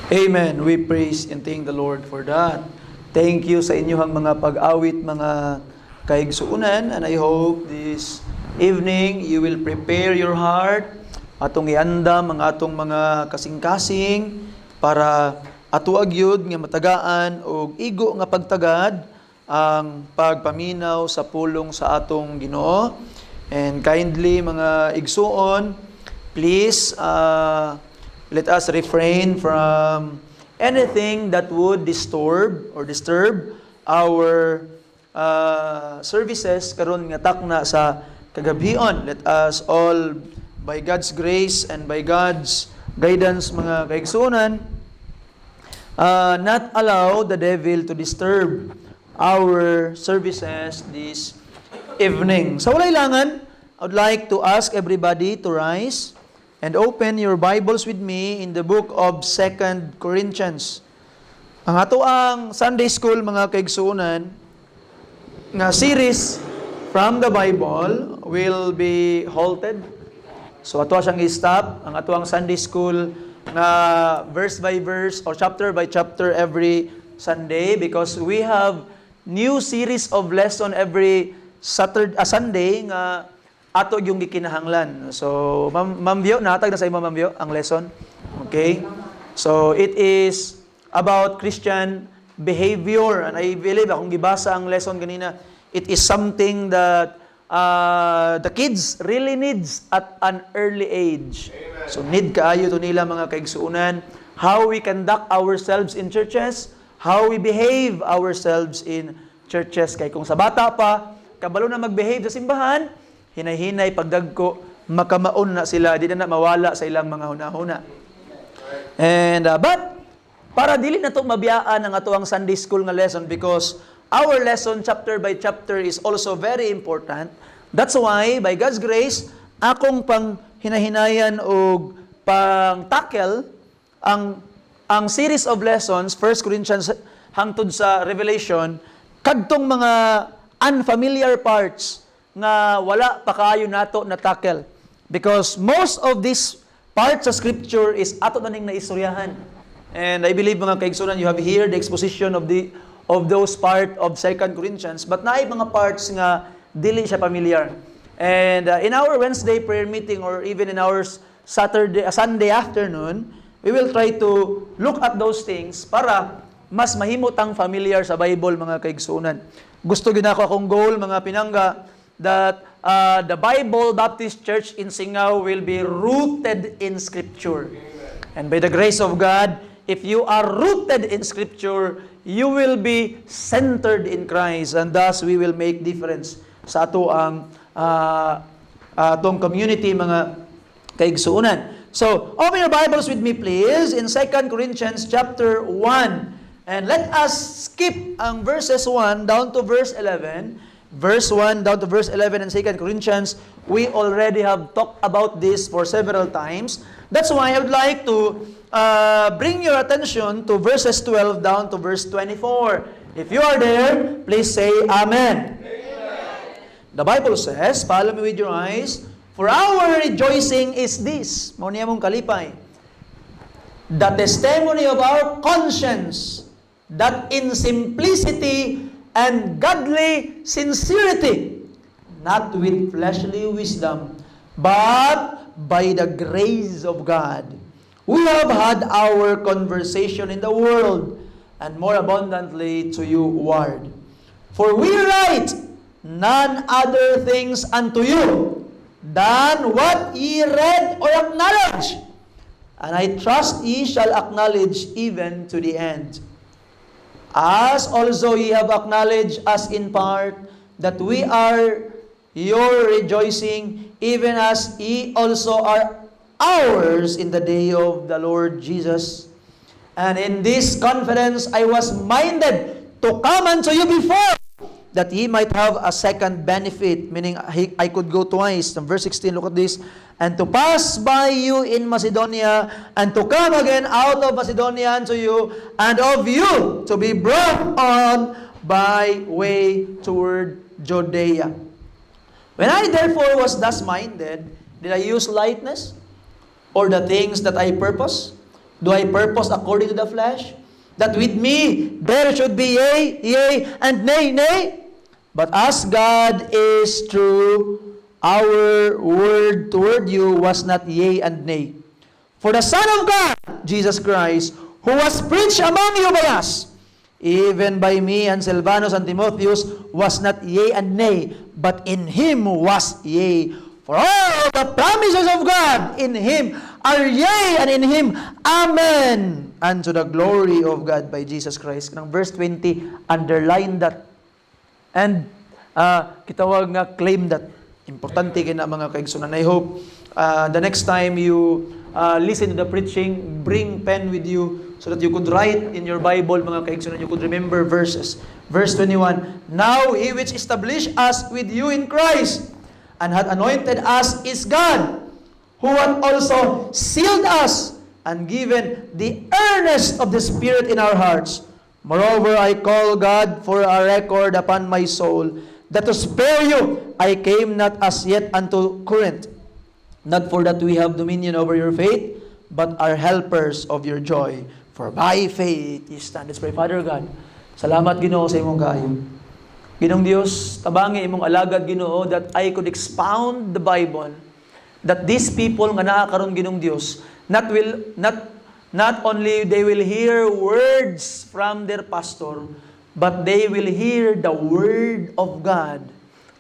Amen. We praise and thank the Lord for that. Thank you sa inyong mga pag-awit, mga kaigsuunan. And I hope this evening you will prepare your heart atong iandam mga atong mga kasing-kasing para atuag yun nga matagaan o igo nga pagtagad ang pagpaminaw sa pulong sa atong Ginoo. And kindly mga igsuon, please let us refrain from anything that would disturb our services karon nga takna sa kagabion. Let us all, by God's grace and by God's guidance, mga kaigsunan, not allow the devil to disturb our services this evening. Sa walay langan, I would like to ask everybody to rise and open your Bibles with me in the book of 2 Corinthians. Ang ato ang Sunday School, mga kaigsuunan, nga series from the Bible will be halted. So ato siyang i-stop. Ang ato ang Sunday School nga verse by verse or chapter by chapter every Sunday, because we have new series of lesson every Sunday nga ato yung gikinahanglan. So, Ma'am Vio, natag na sa imo, Ma'am Vio, ang lesson. Okay? So, it is about Christian behavior. And I believe, akong gibasa ang lesson kanina, it is something that the kids really needs at an early age. Amen. So, need kaayo to nila, mga kaigsuunan, how we conduct ourselves in churches, how we behave ourselves in churches. Kay kung sa bata pa, kabalo na mag-behave sa simbahan, hinay-hinay, pagdagko, makamaon na sila, di na mawala sa ilang mga hunahuna. And, but, para dili na ito mabiyaan ang ato ang Sunday School nga lesson, because our lesson, chapter by chapter, is also very important. That's why, by God's grace, akong pang hinahinayan o pang tackle ang series of lessons, 1 Corinthians hangtod sa Revelation, kadtong mga unfamiliar parts nga wala pa kaayo nato na tackle, because most of these parts of scripture is ato na ning naistoryahan. And I believe, mga kaigsunan, you have here the exposition of those part of 2 Corinthians, but naay mga parts nga dili siya familiar. And in our Wednesday prayer meeting, or even in our Sunday afternoon, we will try to look at those things para mas mahimutang familiar sa Bible, mga kaigsunan. Gusto gyud ako akong goal, mga pinangga, that the Bible Baptist Church in Singao will be rooted in Scripture. And by the grace of God, if you are rooted in Scripture, you will be centered in Christ, and thus we will make difference sa ato ang atong community, mga kaigsuunan. So, open your Bibles with me, please, in 2 Corinthians chapter 1. And let us skip ang verses 1 down to verse 11. Verse 1 down to verse 11 in 2 Corinthians, we already have talked about this for several times. That's why I would like to bring your attention to verses 12 down to verse 24. If you are there, please say Amen. Amen. The Bible says, follow me with your eyes, for our rejoicing is this, mao niya mong kalipay, the testimony of our conscience, that in simplicity and godly sincerity, not with fleshly wisdom, but by the grace of God, we have had our conversation in the world, and more abundantly to you ward. For we write none other things unto you than what ye read or acknowledge, and I trust ye shall acknowledge even to the end. As also ye have acknowledged us in part, that we are your rejoicing, even as ye also are ours in the day of the Lord Jesus. And in this confidence I was minded to come unto you before, that ye might have a second benefit, meaning I could go twice. In verse 16, look at this. And to pass by you in Macedonia, and to come again out of Macedonia unto you, and of you to be brought on by way toward Judea. When I therefore was thus minded, did I use lightness? or the things that I purpose? Do I purpose according to the flesh? That with me there should be yea, yea, and nay, nay? But as God is true, our word toward you was not yea and nay. For the Son of God, Jesus Christ, who was preached among you by us, even by me and Silvanus and Timotheus, was not yea and nay, but in him was yea. For all the promises of God in him are yea, and in him, amen. And to the glory of God by Jesus Christ. Kanang verse 20, underline that. And kitawag nga claim that. Importante kina mga kaigsunan. I hope the next time you listen to the preaching, bring pen with you so that you could write in your Bible, mga kaigsunan, you could remember verses. Verse 21, now he which established us with you in Christ and had anointed us is God, who hath also sealed us and given the earnest of the Spirit in our hearts. Moreover, I call God for a record upon my soul, that to spare you I came not as yet unto Corinth, not for that we have dominion over your faith, but are helpers of your joy. For by faith ye stand. Let's pray. Father God, salamat Ginoo sa imong kaayo. Ginoong Dios, tabangi imong alagad Ginoo that I could expound the Bible, that these people nga naa karon Ginoong Dios, not only they will hear words from their pastor, but they will hear the word of God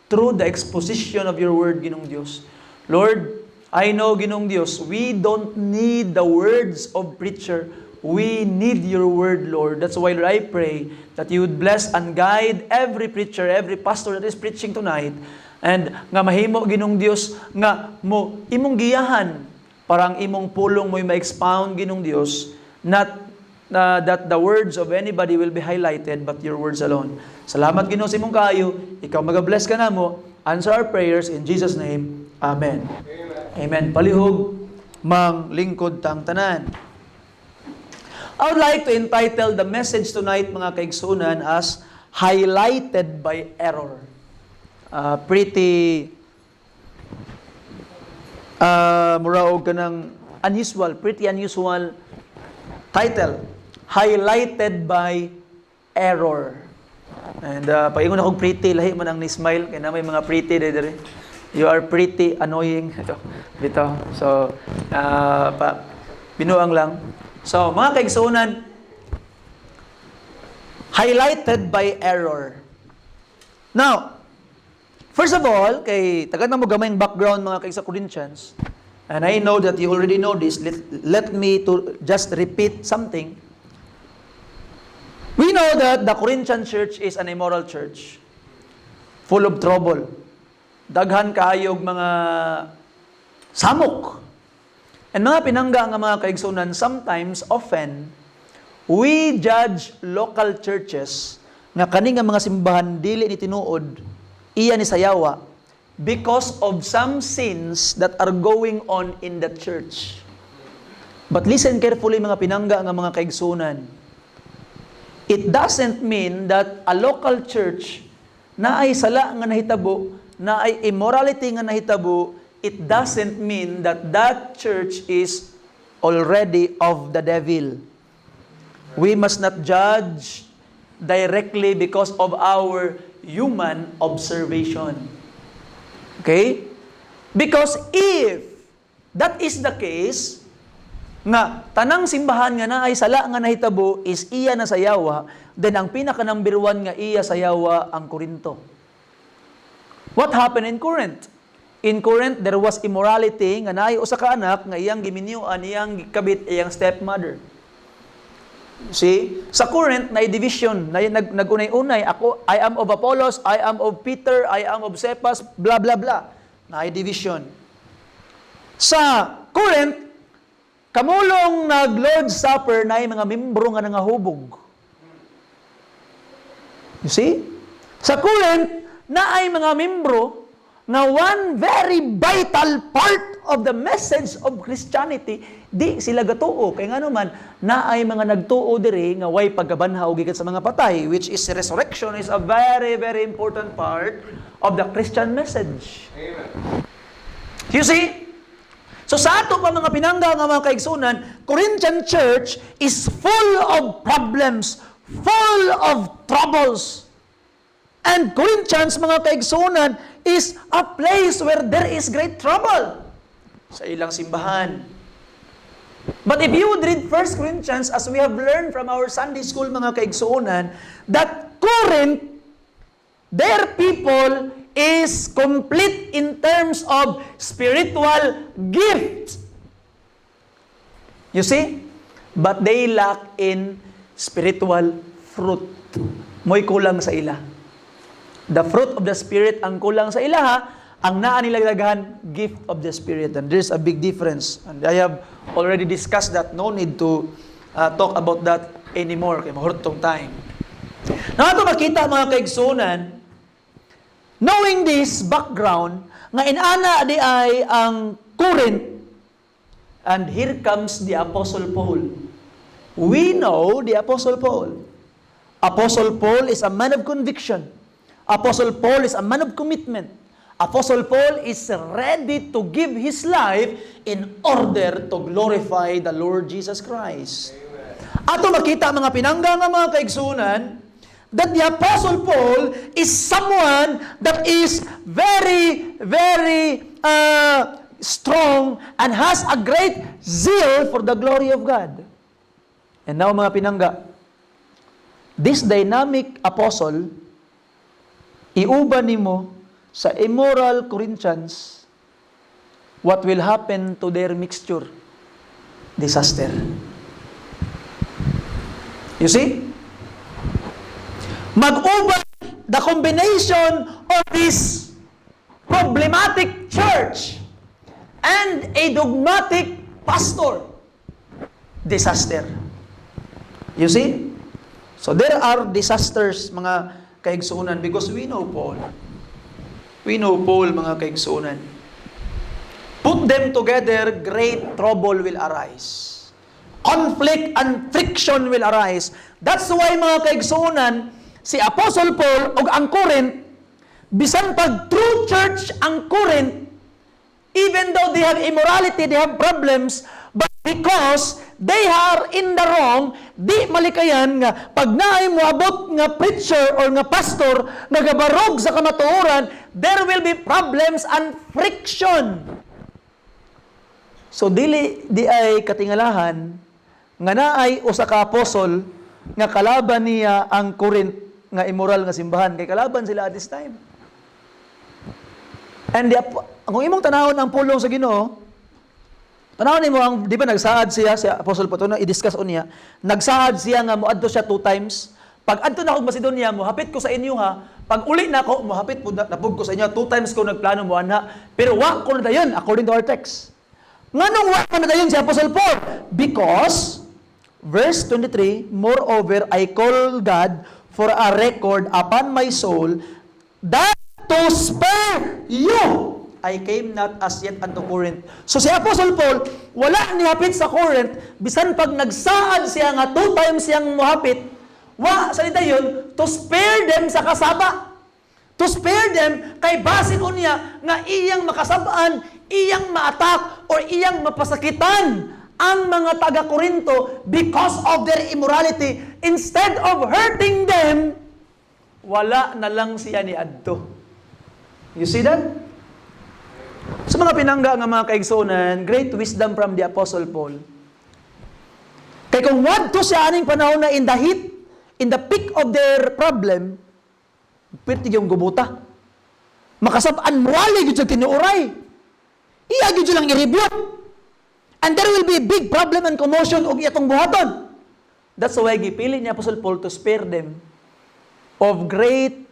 through the exposition of your word Ginoong Dios. Lord, I know Ginoong Dios, we don't need the words of preacher. We need your word, Lord. That's why, Lord, I pray that you would bless and guide every preacher, every pastor that is preaching tonight. And nga mahimo, Ginong Dios, nga mo imong giyahan, parang imong pulong mo'y ma-expound, Ginong Dios, not that the words of anybody will be highlighted, but your words alone. Salamat, Ginoo, sa imong kaayo. Ikaw mag-bless ka na mo. Answer our prayers in Jesus' name. Amen. Amen. Palihog, mang lingkod tang tanan. I would like to entitle the message tonight, mga kaigsunan, as Highlighted by Error. Pretty muraog ka ng pretty unusual title. Highlighted by Error. And pag-ingon akong pretty, lahi man ang ni-smile, kaya na may mga pretty dere. You are pretty annoying. Ito. So, binuang lang. So, mga kaigsunan, highlighted by error. Now, first of all, kay tagad na mo gamayng background mga kaigsa Corinthians, and I know that you already know this, let me to just repeat something. We know that the Corinthian church is an immoral church, full of trouble. Daghan kaayog mga samok. And mga pinangga nga mga kaigsunan, sometimes, often, we judge local churches nga kani nga mga simbahan dili ni tinuod, iya ni sayawa, because of some sins that are going on in the church. But listen carefully mga pinangga nga mga kaigsunan. It doesn't mean that a local church na ay sala nga nahitabo, na ay immorality nga nahitabo, it doesn't mean that that church is already of the devil. We must not judge directly because of our human observation. Okay? Because if that is the case, nga tanang simbahan nga na ay sala nga nahitabo is iya na sayawa, then ang pinaka number one nga iya sayawa ang Korinto. What happened in Corinth? In Corinth, there was immorality nga naay usa ka anak nga iyang giminyuan, iyang kabit, iyang stepmother. See? Sa Corinth, naay division, nagunay-unay, I am of Apollos, I am of Peter, I am of Cephas, blah, blah, blah. Naay division. Sa Corinth, kamulong nag-Lord's Supper, naay mga membro nga nangahubog. You see? Sa Corinth, naay mga membro na one very vital part of the message of Christianity, di sila gatuo. Kaya nga naman, naay mga nagtuo diri nga way pagkabanhaw gikan sa mga patay, which is resurrection is a very, very important part of the Christian message. Amen. You see? So sa ato pa mga pinangga nga mga kaigsunan, Corinthian church is full of problems, full of troubles. And Corinthians, mga kaigsunan, is a place where there is great trouble sa ilang simbahan. But if you would read 1 Corinthians, as we have learned from our Sunday school, mga kaigsunan, that Corinth, their people is complete in terms of spiritual gifts. You see? But they lack in spiritual fruit. Mo'y kulang sa ila. The fruit of the Spirit ang kulang sa ila, ha? Ang naa nila daghan, gift of the Spirit. And there's a big difference. And I have already discussed that. No need to talk about that anymore. Kaya mahurtong time. Na ito makita mga kaigsunan, knowing this background, nga inana di ay ang Corinth, and here comes the Apostle Paul. We know the Apostle Paul. Apostle Paul is a man of conviction. Apostle Paul is a man of commitment. Apostle Paul is ready to give his life in order to glorify the Lord Jesus Christ. Ato makita mga pinangga nga mga kaigsunan, that the Apostle Paul is someone that is very, very strong and has a great zeal for the glory of God. And now mga pinangga, this dynamic apostle, iuban nimo sa immoral Corinthians, what will happen to their mixture? Disaster. You see? Mag-uban the combination of this problematic church and a dogmatic pastor. Disaster. You see? So there are disasters, mga kaigsunan, because we know Paul. We know Paul, mga kaigsunan. Put them together, great trouble will arise. Conflict and friction will arise. That's why, mga kaigsunan, si Apostle Paul o ang Corinth, bisan pag true church ang Corinth, even though they have immorality, they have problems, but because they are in the wrong, di malikayan nga pag naay moabot nga preacher or nga pastor nagabarog sa kamatuoran, there will be problems and friction. So di ay katingalahan nga naay usa ka apostol nga kalaban niya ang Corinth nga immoral nga simbahan, kay kalaban sila at this time. And kung imong tanawon ang pulong sa Ginoo, tanawon nimo ang di ba nagsaad siya si Apostle Paul, i-discuss niya, nagsaad siya nga moadto siya 2 times. Pag adto na ako Macedonia, mohapit ko sa inyo ha. Pag uli na ako, mohapit pud napug ko sa inyo. 2 times ko nagplano mo anha, pero wa ko na dayon according to our text. Nganong wa ko na dayon si Apostle Paul? Because verse 23, moreover I call God for a record upon my soul that to spare you I came not as yet unto Corinth. So si Apostle Paul, wala nihapit sa Corinth, bisan pag nagsaad siya nga 2 times siyang mohapit, wa salita yun, to spare them sa kasaba. To spare them, kay basin unya nga iyang makasabaan, iyang maatak, or iyang mapasakitan ang mga taga-Korinto because of their immorality. Instead of hurting them, wala na lang siya ni adto. You see that? Sa mga pinangga nga mga kaigsunan, great wisdom from the Apostle Paul. Kaya kung wadto siya aning panahon na in the heat, in the peak of their problem, pwede yung gubuta. Makasabaan muwali yun sa tinuuray. Iyag yun lang i-rebuke. And there will be a big problem and commotion og itong buhaton. That's why gipili ni Apostle Paul to spare them of great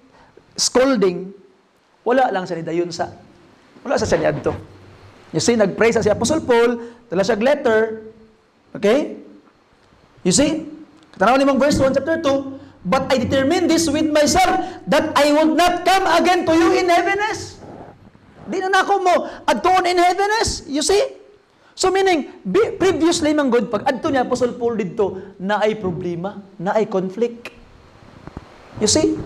scolding. Wala lang sa nidayon sa wala sa siya niadto. You see, nag-pray sa si Apostle Paul, dala siya letter. Okay? You see? Tanaw nimong verse 1, chapter 2, but I determined this with myself, that I would not come again to you in heaviness. Di na nako mo, adtoon in heaviness. You see? So meaning, previously man good, pag adto ni Apostle Paul dito, na ay problema, na ay conflict. You see?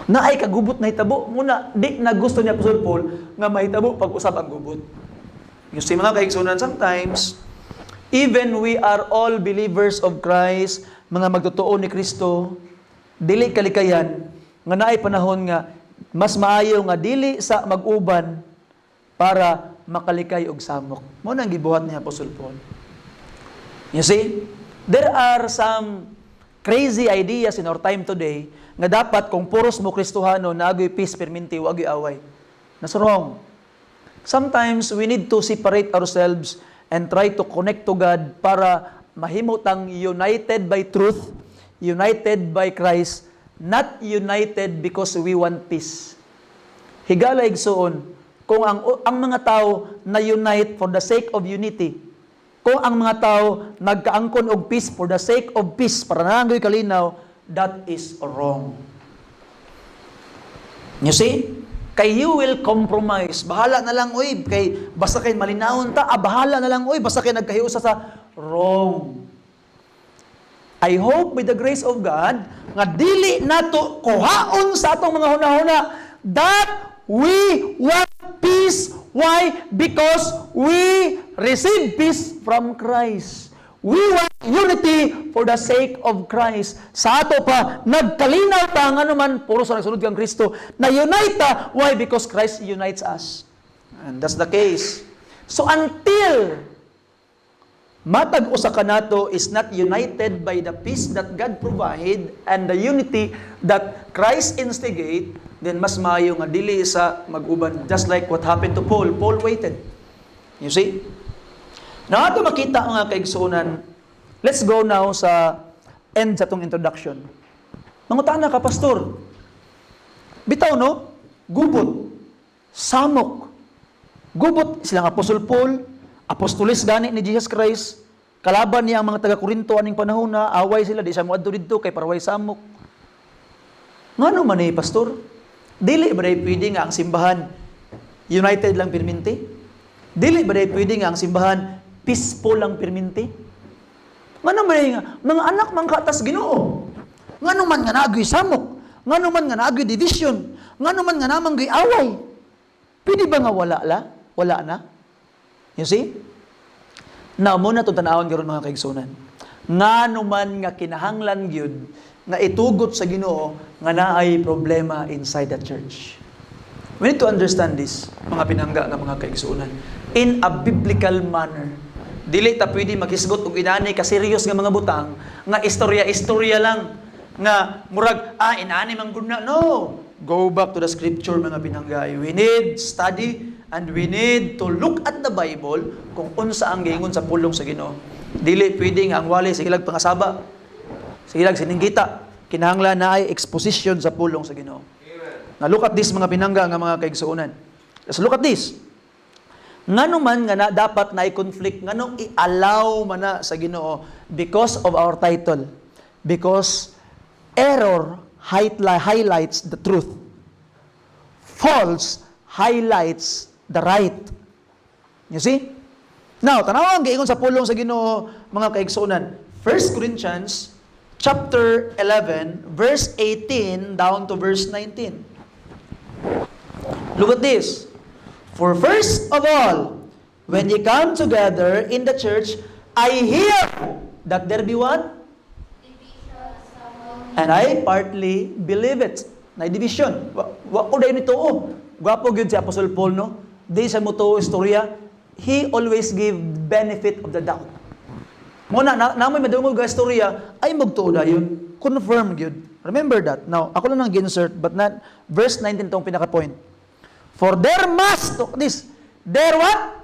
Na ay kagubot na hitabo. Muna, di na gusto niya Apostle Paul nga mahitabo pag-usap ang gubot. You see mga kaigsunan, sometimes, even we are all believers of Christ, mga magtotoo ni Kristo, dili kalikayan, nga naay panahon nga, mas maayo nga dili sa mag-uban para makalikay og samok. Mo nang gibuhat ni Apostle Paul. You see, there are some crazy ideas in our time today nga dapat kung puros mo Kristohano nagoy peace perminti wa away. That's wrong. Sometimes we need to separate ourselves and try to connect to God para mahimutang united by truth, united by Christ, not united because we want peace. Higala igsuon, kung ang mga tao na unite for the sake of unity, kung ang mga tao nagkaangkon og peace for the sake of peace, para nangoy kalinaw, that is wrong. You see? Kay you will compromise. Bahala na lang, oy. Kay basta kay malinawon ta, bahala na lang, oy. Basta kay nagkahiusa sa wrong. I hope with the grace of God, nga dili nato kuhaon sa atong mga hunahuna that we want peace. Why? Because we receive peace from Christ. We want unity for the sake of Christ. Sa ato pa, nagkalinaw ta nga naman, puro sa nagsunod kang Kristo, na unite ta. Why? Because Christ unites us. And that's the case. So until matag usa ka nato is not united by the peace that God provide and the unity that Christ instigate, then mas maayo nga dili sa mag-uban. Just like what happened to Paul. Paul waited. You see? Now, ato makita mga kaigsunan, let's go now sa end sa itong introduction. Mangutana ka, Pastor. Bitaw, no? Gubot. Samok. Gubot silang Apostle Paul, apostolis gani ni Jesus Christ, kalaban niya ang mga taga-Korinto aning panahon na away sila, di siya muadto didto kay paraway samok. Ngano man ni Pastor? Dili ba day pwede nga ang simbahan united lang pirminti? Dili ba day pwede nga ang simbahan peaceful lang pirminti? Ngano man nga mga anak man katas Ginoo? Ngano man nga nagoy samok? Ngano man nga nagoy division? Ngano man nga namang gay away? Pwede ba nga wala la? Wala na? You see? Now, muna itong tanawon karon mga kaigsunan. Ngano man nga kinahanglan gyud nga itugot sa Ginoo nga naay problema inside the church. We need to understand this, mga pinangga nga mga kaigsunan, in a biblical manner. Dili ta pwede maghisgot og inani ka serious nga mga butang nga istorya-istorya lang nga murag inani man gud na. No. Go back to the scripture mga pinangga. We need study and we need to look at the Bible kung unsa ang giingon sa pulong sa Ginoo. Dili pwede nga ang wali sa ilag pangasaba, sa ilag sininggita, kinahanglan na ay exposition sa pulong sa Ginoo. Now look at this mga pinangga nga mga kaigsuonan. Let's look at this. Ngano man nga na dapat na i-conflict, nganong i-allow man na sa Ginoo because of our title. Because error highlights the truth. False highlights the right. You see? Now, tanaw ang giingon sa pulong sa Ginoo mga kaigsuonan. 1 Corinthians chapter 11 verse 18 down to verse 19. Look at this. For first of all, when ye come together in the church, I hear that there be what? And I partly believe it. Na division. Wa ko dayon ito. Gwapo gyud si Apostle Paul, no? Di sa mo to istorya, he always give benefit of the doubt. Muna namoy madungog nga istorya ay magtuo dayon. Confirm gyud. Remember that. Now, ako lang nang insert but not verse 19 tong pinaka point. For there must, there what?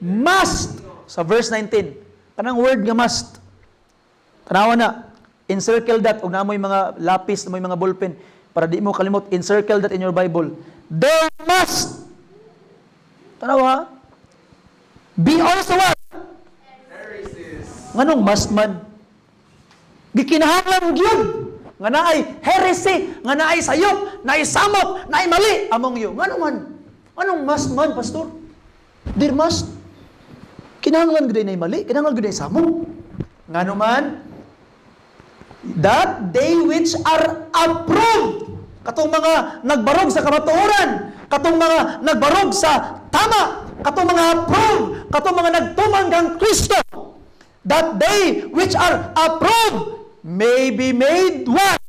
Must. Sa verse 19. Kanang word nga must. Tanawa na. Encircle that. Huwag na mo yung mga lapis, mo yung mga ballpen. Para di mo kalimot, encircle that in your Bible. There must. Tanawa. Be also what? Nganong must man? Gikinahanglan gyud nga naay heresy, nga naay sayop, naay samok, naay mali among you. Ngano man? Anong must man, pastor? There must. Kinahanglan gyud naay mali, kinahanglan gyud naay samok. Ngano man? That they which are approved, katong mga nagbarog sa kamatuoran, katong mga nagbarog sa tama, katong mga approve, katong mga nagtuman kang Kristo, that they which are approved may be made what?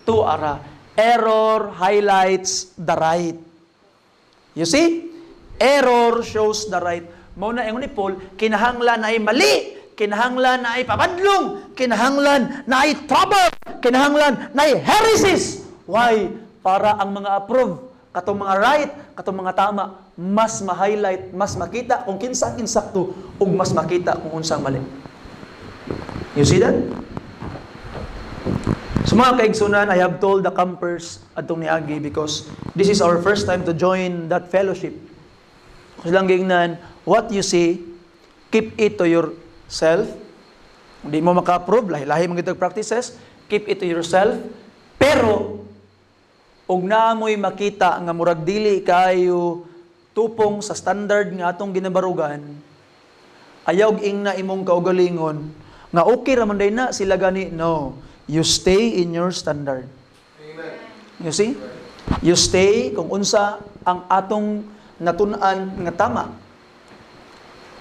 To ara. Error highlights the right. You see? Error shows the right. Mao na ingon ni Paul, kinahanglan na ay mali, kinahanglan na ay pabadlong, kinahanglan na ay trouble, kinahanglan na ay heresies. Why? Para ang mga approve, katong mga right, katong mga tama, mas ma-highlight, mas makita kung kinsa ang insakto, ug mas makita kung unsang mali. You see that? So mga kaigsunan, I have told the campers atong niagi because this is our first time to join that fellowship. Kasi lang gingnan, what you see, keep it to yourself. Hindi mo maka-approve, lahi-lahi mga itong practices, keep it to yourself. Pero, ug naamoy makita nga murag dili kayo tupong sa standard nga atong ginabarugan, ayaw ing na imong kaugalingon, nga okay raman day na sila gani. No. You stay in your standard. Amen. You see? You stay kung unsa ang atong natun-an nga tama.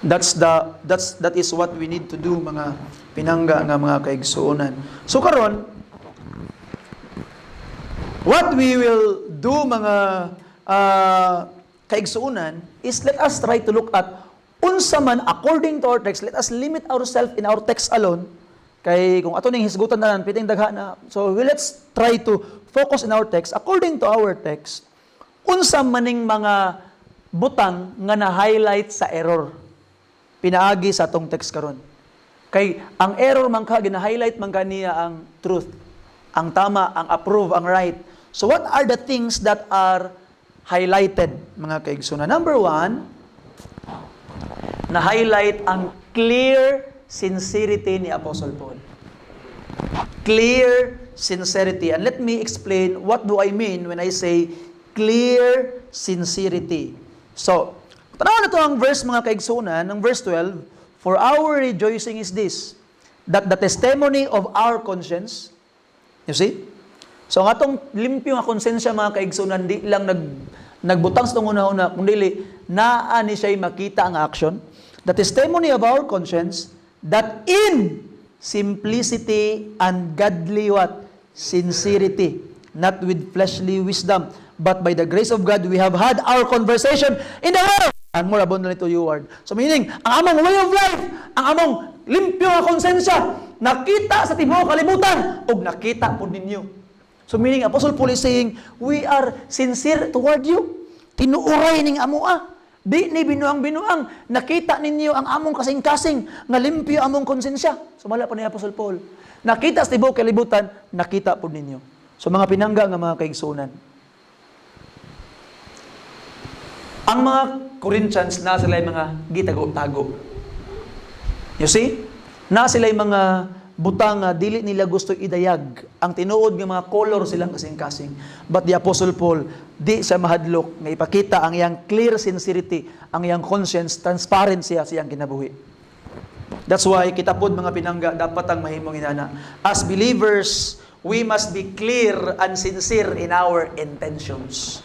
That is what we need to do, mga pinangga nga mga kaigsuonan. So karon, what we will do, mga kaigsuonan, is let us try to look at unsa man according to our text. Let us limit ourselves in our text alone. Kay kung ato ning hisgutan na lang, piting dagha na. So let's try to focus in our text. According to our text, unsa maning mga butang nga na-highlight sa error pinaagi sa atong text karon. Kay ang error man ka gina-highlight man kaniya ang truth, ang tama, ang approve, ang right. So what are the things that are highlighted, mga kaigsunan? Number 1, na-highlight ang clear sincerity ni Apostle Paul. Clear sincerity. And let me explain what do I mean when I say clear sincerity. So, tanaw na ito ang verse, mga kaigsunan, ng verse 12, for our rejoicing is this, that the testimony of our conscience, you see? So, ang atong limpyo nga konsensya, mga kaigsunan, di lang nagbutang sa itong una-una, kundi naa ni siya'y makita ang action. The testimony of our conscience, that in simplicity and godly what? Sincerity, not with fleshly wisdom, but by the grace of God, we have had our conversation in the world. And more abundantly to you, word. So meaning, ang among way of life, ang among limpyo nga konsensya, nakita sa tibuok kalibutan, o nakita po ninyo. So meaning, Apostle Paul is saying, we are sincere toward you. Tinuuray ning amoa. Di ni binuang-binuang, nakita ninyo ang among kasing-kasing, nga limpyo among konsensya. So mala pa ni Apostle Paul. Nakita sa tibuok kalibutan, nakita po ninyo. So mga pinangga nga mga kaigsunan. Ang mga Corinthians, na sila mga gitago-tago. You see? Na sila mga butang nga dili nila gusto idayag. Ang tinuod nga mga color silang kasing-kasing. But the Apostle Paul, di siya mahadlok nga ipakita ang iyang clear sincerity, ang iyang conscience, transparent siya sa iyang kinabuhi. That's why kita pod, mga pinangga, dapat ang mahimong inana. As believers, we must be clear and sincere in our intentions.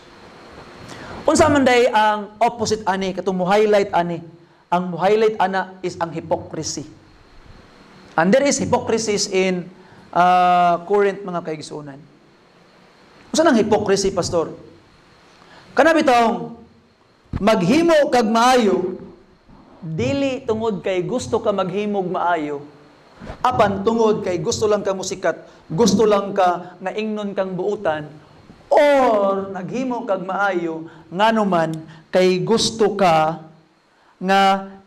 Unsa man day ang opposite ani, katong mo-highlight ani. Ang mo-highlight ana is ang hypocrisy. And there is hypocrisy in Corinth, mga kaigsunan. Unsa nang hypocrisy, pastor? Kana bitong maghimo kag maayo, dili tungod kay gusto ka maghimog maayo, apan tungod kay gusto lang ka musikat, gusto lang ka nga ingnon kang buutan, or naghimo kag maayo nganuman kay gusto ka nga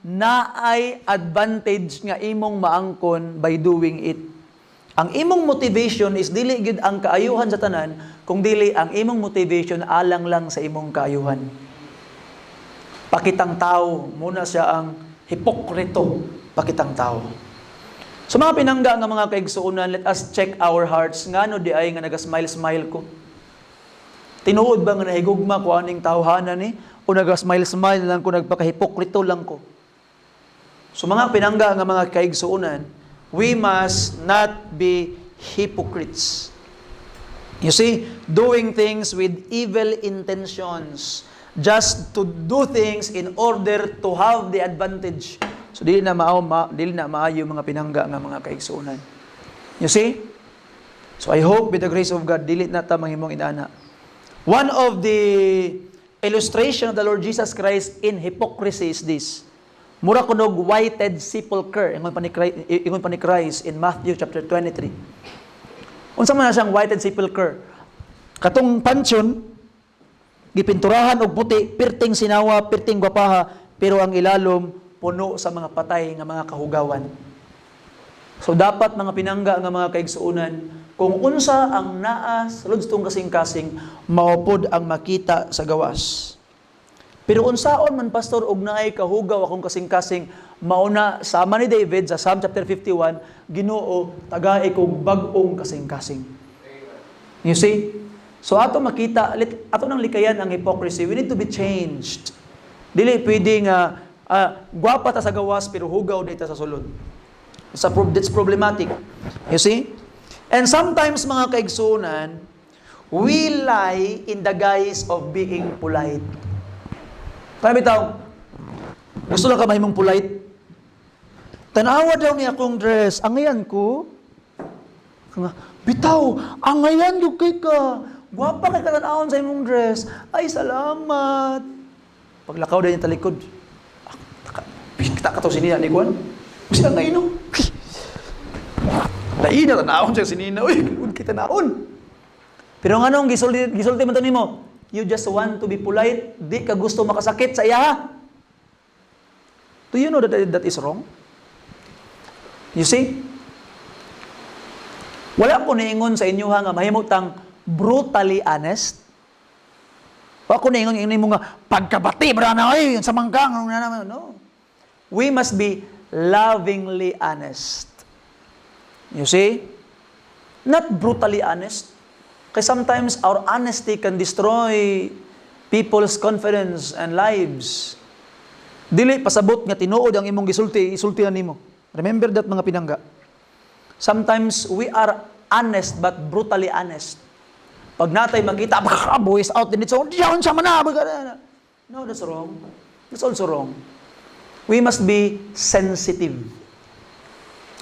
naay advantage nga imong maangkon by doing it. Ang imong motivation is dili gid ang kaayuhan sa tanan, kung dili ang imong motivation alang lang sa imong kaayuhan. Pakitang tao, muna siya ang hipokrito, pakitang tao. So mga pinangga nga mga kaigsuonan, let us check our hearts. Ngano di ay nga naga-smile-smile ko? Tinuod ba nga nahigugma ko aning tawhanan ni? O naga-smile-smile lang ko, nagpakahipokrito lang ko? So mga pinangga nga mga kaigsuonan, we must not be hypocrites. You see, doing things with evil intentions, just to do things in order to have the advantage. So dili na maayo mga pinangga nga mga kaigsuonan. You see? So I hope with the grace of God dili na ta mahimong inana. One of the illustration of the Lord Jesus Christ in hypocrisy is this. Mura kunog whited sepulchre ingon pa ni Christ in Matthew chapter 23. Unsa man na siyang whited sepulchre? Katong pansyon gipinturahan og puti, pirting sinawa, pirting gwapaha, pero ang ilalom puno sa mga patay nga mga kahugawan. So dapat mga pinangga nga mga kaigsuonan, kung unsa ang naa sa lodstong kasing-kasing, maupod ang makita sa gawas. Pero unsaon man pastor og naay kahugaw akong kasing-kasing, mauna sama ni David sa Psalm chapter 51, Ginoo tagay kog bag-ong kasing-kasing. You see? So ato makita, ato nang likayan ang hypocrisy, we need to be changed. Dili pwedeng gwapa ta sa gawas pero hugaw dito sa sulod. That's problematic. You see? And sometimes mga kaigsuonan, we lie in the guise of being polite. Kaya bitaw, gusto lang ka mahimong polite? Tanawa daw niya akong dress, angayan ko. Bitaw, angayan yung kay ka. Gwapa kay katanawon sa imong dress. Ay, salamat. Paglakaw din yung talikod. Kita ka to sinina ni Juan. Sila ngayon, no? Laina, tanawon siya sinina. Uy, kita naon. Pero nga nung gisulti man to nimo, you just want to be polite, di ka gusto makasakit sa iya. Do you know that is wrong? You see? Wala ko niingon sa inyo nga mahimutang brutally honest. Wala ko niingon mo nga pagkabati bra na oy sa manggang no. We must be lovingly honest. You see? Not brutally honest. Because sometimes our honesty can destroy people's confidence and lives. Dili pasabot nga tinuod ang imong isultihan nimo. Remember that mga pinangga. Sometimes we are honest but brutally honest. Pag natay makita, voice out din ito, diyan siya man. No, that's wrong. That's also wrong. We must be sensitive.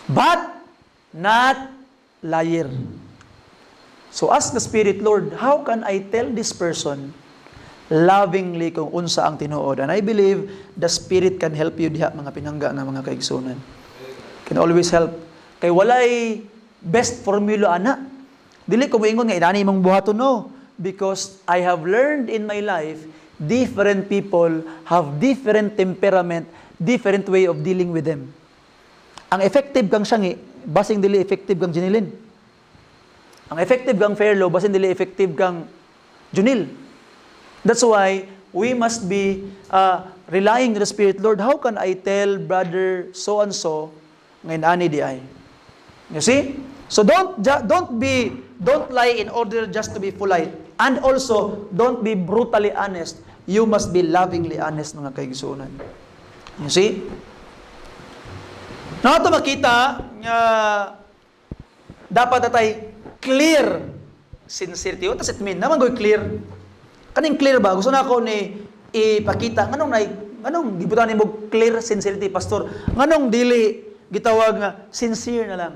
But not liar. So ask the Spirit, Lord, how can I tell this person lovingly kung unsa ang tinuod? And I believe the Spirit can help you diha mga pinangga nga mga kaigsuonan. Can always help. Kay walay best formula ana. Dili ko moingon nga inani mong buhaton no, because I have learned in my life different people have different temperament, different way of dealing with them. Ang effective kang Shangi, basing dili effective kang Jinilin. Ang effective kang Fairlow, basing dili effective kang Junil. That's why we must be relying on the Spirit. Lord, how can I tell brother so and so ngayon ani di ay? You see? So don't lie in order just to be polite. And also, don't be brutally honest. You must be lovingly honest mga kaigsuonan. You see? Na ito makita nga dapat natay clear sincerity. What does it mean? Naman go'y clear. Kaning clear ba? Gusto na ako ni ipakita. Nganong gibutan ni mo clear sincerity, pastor? Nganong dili gitawag nga sincere na lang?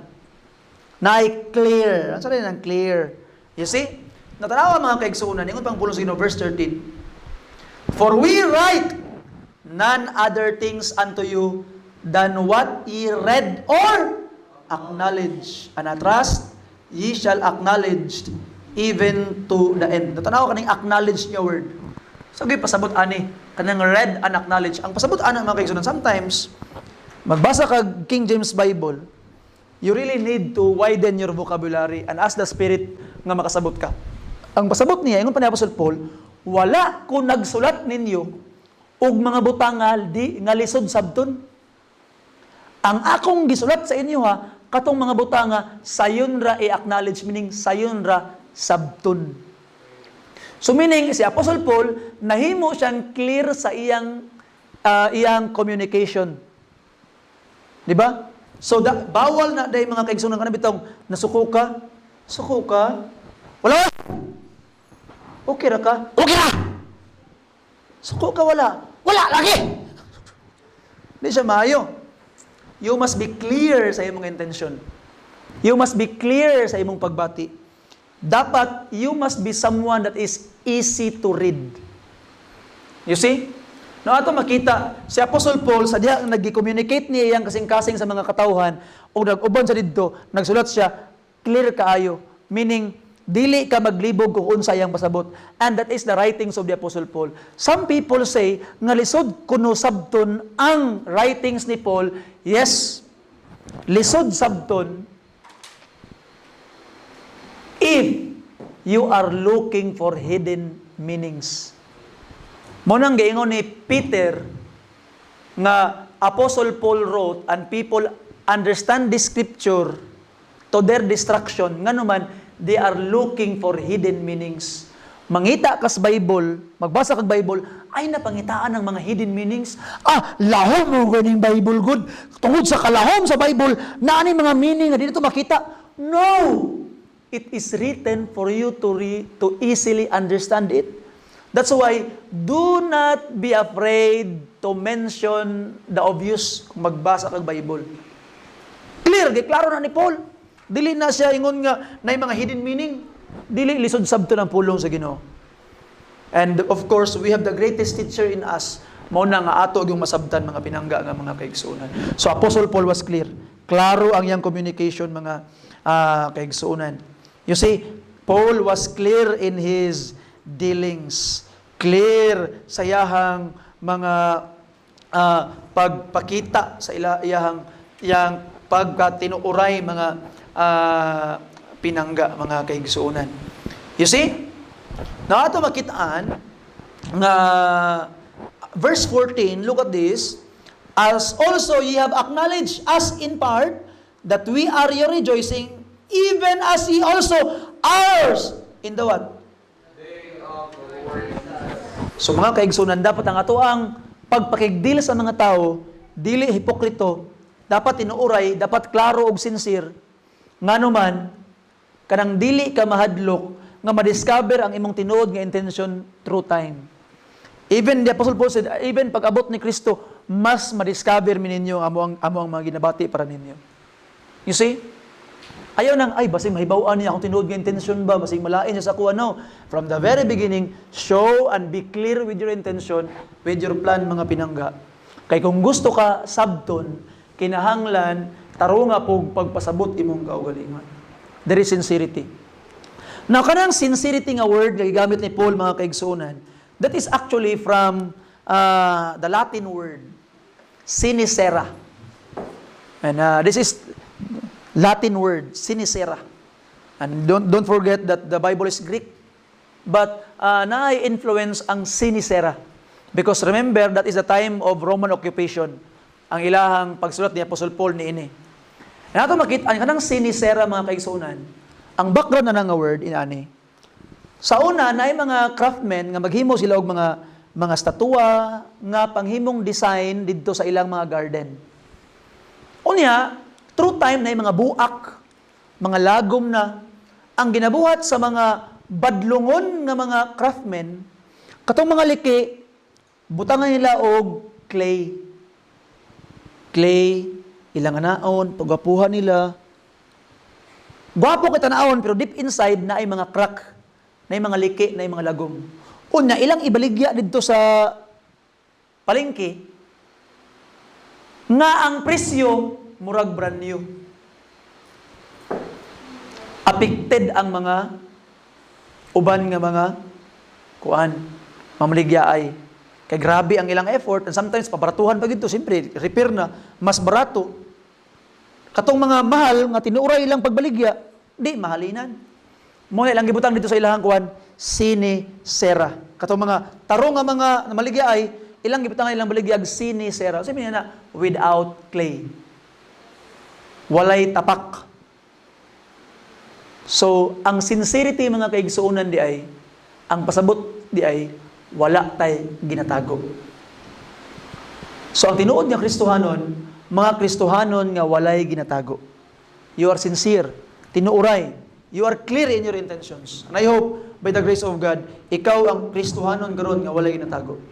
Na-clear. Ano sabi ng clear? You see? Natanawa mga kaigsuonan. Ingon pang pulong sa verse 13. For we write none other things unto you than what ye read or acknowledge. And at last, ye shall acknowledge even to the end. Natanawa kaning acknowledge niya word. So, pasabot ani. Kanang read and acknowledge. Ang pasabot ani mga kaigsuonan, sometimes, magbasa ka King James Bible, you really need to widen your vocabulary and ask the Spirit nga makasabot ka. Ang pasabot niya, ingon pa ni Apostle Paul, wala ko nagsulat ninyo og mga butang nga lisod sabton. Ang akong gisulat sa inyo katong mga butang sayon ra i-acknowledge, meaning sayon ra sabton. So meaning si Apostle Paul nahimo siyang clear sa iyang communication. Di ba? So, bawal na dahil mga kaigsunan ka na bitong, nasuko ka, Wala. Okay ra ka? Okay ra. Suko ka wala. Wala lagi. Di siya maayo. You must be clear sa imong intention. You must be clear sa imong pagbati. Dapat, you must be someone that is easy to read. You see? No, ato makita, si Apostle Paul, sa diha nag-communicate niya iyang kasing-kasing sa mga katawhan, o nag-uban sa didto, nagsulat siya, clear kaayo. Meaning, dili ka maglibog kung unsa iyang pasabot. And that is the writings of the Apostle Paul. Some people say, nga lisod kuno sabton ang writings ni Paul. Yes, lisod sabton, if you are looking for hidden meanings. Mo nang giingon ni Peter nga Apostle Paul wrote and people understand this scripture to their destruction. Nga naman, they are looking for hidden meanings. Mangita ka sa Bible, magbasa kag Bible, ay napangitaan ng mga hidden meanings. Lahom mo ganing Bible good. Tungod sa kalahom sa Bible, na mga meaning na dito makita. No! It is written for you to easily understand it. That's why, do not be afraid to mention the obvious kung magbasa kag Bible. Clear, klaro na ni Paul. Dili na siya ingon nga na mga hidden meaning. Dili lisod sabto ng pulong sa Ginoo. And of course, we have the greatest teacher in us. Mao na nga ato yung masabtan mga pinangga nga mga kaigsuonan. So Apostle Paul was clear. Klaro ang iyang communication mga kaigsuonan. You see, Paul was clear in his dealings. Clear sa iyahang mga pagpakita sa iyang pagkatinuuray mga pinangga, mga kaigsuonan. You see? Na ato makitaan nga verse 14, look at this. As also ye have acknowledged us in part, that we are your rejoicing, even as ye also ours in the what? Day of the Lord. So mga kaigsunan, dapat ang ato ang pagpakigdil sa mga tao, dili hipokrito, dapat tinuuray, dapat klaro ug sincere. Nganuman, kanang dili ka mahadlok, nga madiscover ang imong tinuod nga intention through time. Even the Apostle Paul said, even pag-abot ni Kristo, mas madiscover mi ninyo amo ang mga ginabati para ninyo. You see? Ayaw nang, basing mahibawaan niya akong tinuod nga intention ba, basing malain niya sa kuha. No. From the very beginning, show and be clear with your intention, with your plan, mga pinangga. Kay kung gusto ka sabton, kinahanglan, tarunga pog pagpasabot imong kaugalingon. There is sincerity. Now, kanang sincerity nga word nga gigamit ni Paul, mga kaigsuonan, that is actually from the Latin word, sincera. And this is Latin word, sincera. And don't forget that the Bible is Greek. But na-influence ang sincera. Because remember, that is the time of Roman occupation. Ang ilahang pagsulat ni Apostle Paul ni ini. Nato makita, ang kanang sincera, mga kaigsuonan, ang background na nga word, inani. Sa una, na mga craftsmen, nga maghimo sila og mga statua, nga panghimong design didto sa ilang mga garden. Unya, through time na mga buak, mga lagom na, ang ginabuhat sa mga badlungon nga mga craftsmen, katong mga liki, butangan nila og clay. Clay, ilang anaon, pagapuhan nila. Gwapo kita naon, pero deep inside na ay mga crack, na ay mga liki, na ay mga lagom. Unya, ilang ibaligya dito sa palengke, nga ang presyo, murag brand new. Affected ang mga uban nga mga mamaligya ay. Kay grabe ang ilang effort, and sometimes pabaratuhan pa gito, siyempre, repair na, mas barato. Katong mga mahal, nga tinuuray ilang pagbaligya, di, mahalinan. Muna ilang gibutang dito sa ilahang sincera. Katong mga tarong nga mga maligya ay, ilang gibutang ilang baligya, sincera. Sabi niya na, without clay. Walay tapak. So, ang sincerity, mga kaigsuonan di ay, ang pasabot di ay, wala tay ginatago. So, ang tinuod nga Kristohanon, mga Kristohanon nga walay ginatago. You are sincere, tinuuray, You are clear in your intentions. And I hope, by the grace of God, ikaw ang Kristohanon karon nga walay ginatago.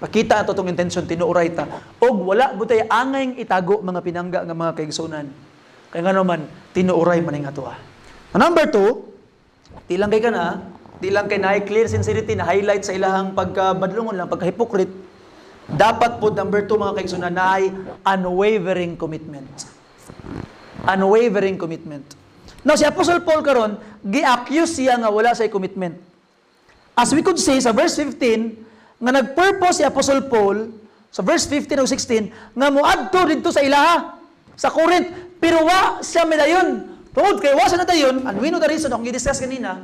Pakita ato tong intention, tinuuray ta. Og wala butay angay itago mga pinangga nga mga kaigsunan. Kaya nga naman, tinuuray maning ato. Number 2, di lang kay na-clear sincerity, na highlight sa ilahang pagkabadlungon lang, pagka-hypocrite. Dapat po, number 2 mga kaigsunan, na ay unwavering commitment. Unwavering commitment. Now, si Apostle Paul karon gi-accuse siya nga wala sa commitment. As we could say sa verse 15, nga nag-purpose si Apostle Paul sa verse 15 o 16 nga muadto didto sa ilaha sa Corinth, pero wa siya medayon. Tungod kay wa siya nadayon, and we know the reason akong i-discuss kanina.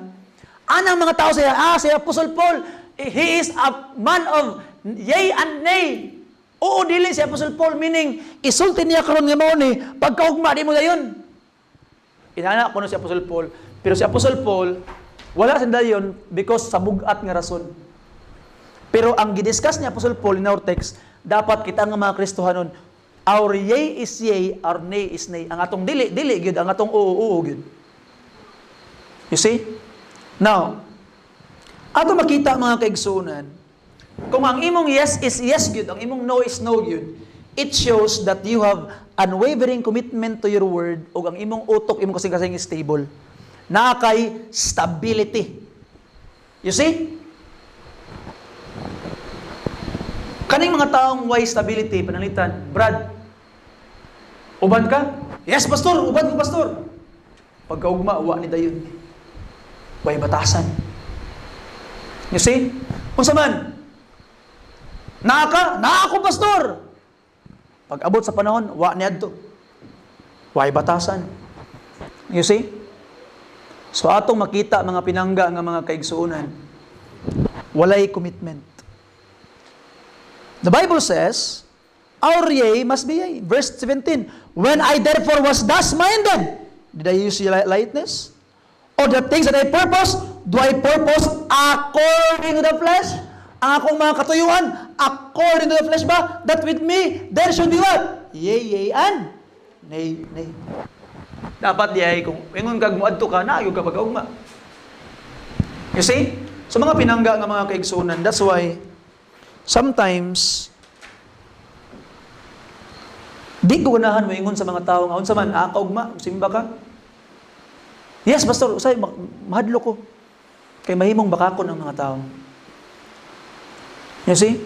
Anang mga tao siya, si Apostle Paul, he is a man of yea and nay. Oo, dili si Apostle Paul, meaning isulti niya karon nga mao ni pagkaugma di mo dayon. Inana ko no si Apostle Paul, pero si Apostle Paul wala siya dayon because sa bugat nga rason. Pero ang gidiscuss ni Apostle Paul in our text, dapat kita nga mga Kristohanon, our yea is yea, our nay is nay. Ang atong dili gyud, ang atong oo gyud. You see? Now, ato makita mga kaigsunan, kung ang imong yes is yes gyud, ang imong no is no gyud, it shows that you have unwavering commitment to your word, o ang imong utok, imong kasing-kasing stable. Naa kay stability. You see? Kaning mga taong way stability, panalitan, Brad, uban ka? Yes, pastor, uban ko, pastor. Pagkaugma, uwa ni dayon. Way batasan. You see? Kung saman, naa ako, pastor. Pag abot sa panahon, uwa ni adto. Way batasan. You see? So atong makita mga pinangga nga mga kaigsuunan, walay commitment. The Bible says, our yea must be yea. Verse 17, when I therefore was thus minded, did I use lightness? Or the things that I purpose, do I purpose according to the flesh? Ang akong mga katuyuan, according to the flesh ba? That with me, there should be what? Yea, yea, and nay, nay. Dapat yay, kung ingon kag muadto ka, naayo ka pag-augma. You see? So mga pinangga nga mga kaigsunan, that's why sometimes di ko ganahan moingon sa mga tao nga unsa man kaugma, simba ka. Yes, pastor, usay mahadlo ko. Kay mahimong bakakon ang mga tao. You see?